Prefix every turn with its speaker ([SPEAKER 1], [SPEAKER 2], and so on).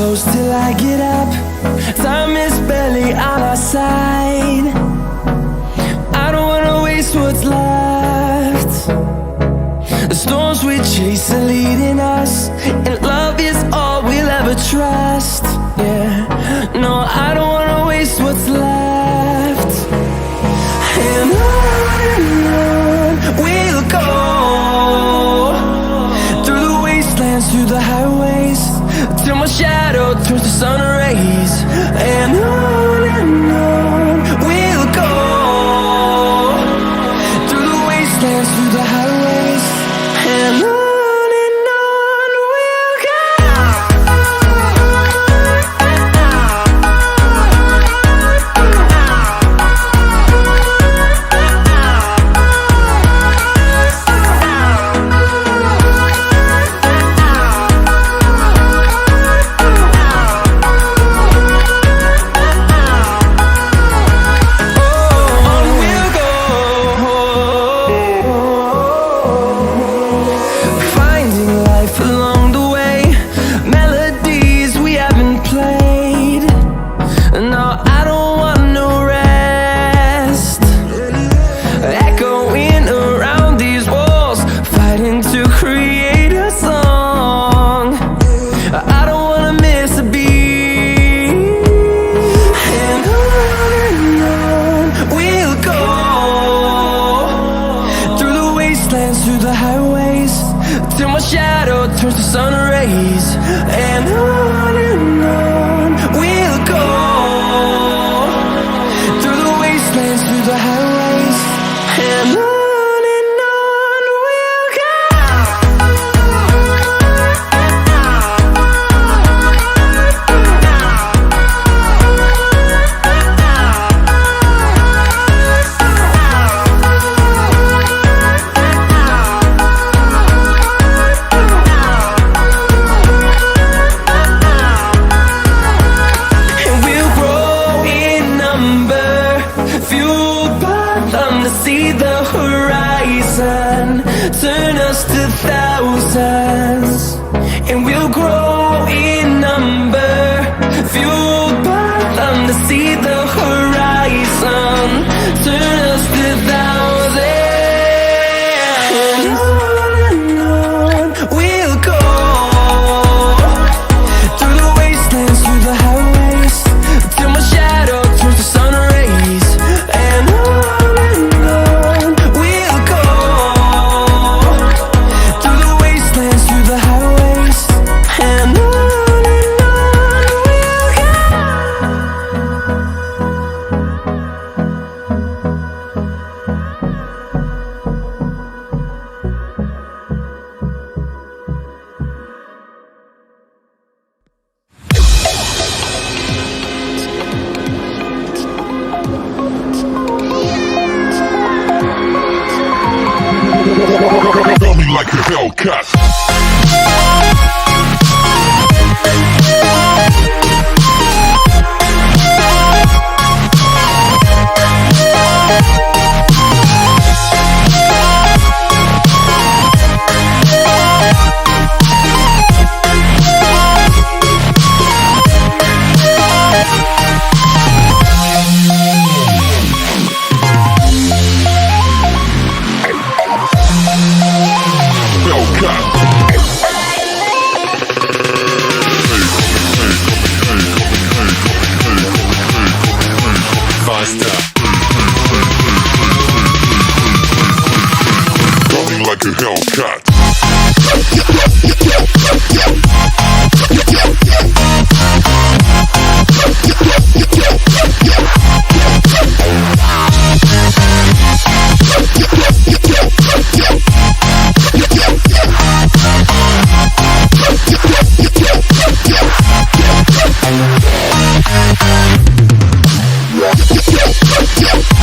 [SPEAKER 1] close till I get up. Time is barely on our side. I don't wanna waste what's left. The storms we chase are leading us, and love is all we'll ever trust. Yeah, no, I don't wanna waste what's left. And on we'll go, through the wastelands, through the highways, till my shadow turns to sun rays. And on we'll go, through the wastelands, through the highways, and on we'll go. Through the highways, till my shadow turns to sun rays. And on we'll go, through the wastelands, through the highways, and on we'll go. See the horizon turn us to thousands, and we'll grow in number, fueled by them to see the horizon turn us to thousands. And on we'll go, through the wastelands, through the highways, till my shadow turns to sun rays. And
[SPEAKER 2] Feel me like a Hellcat. Running like a Hellcat. Yeah.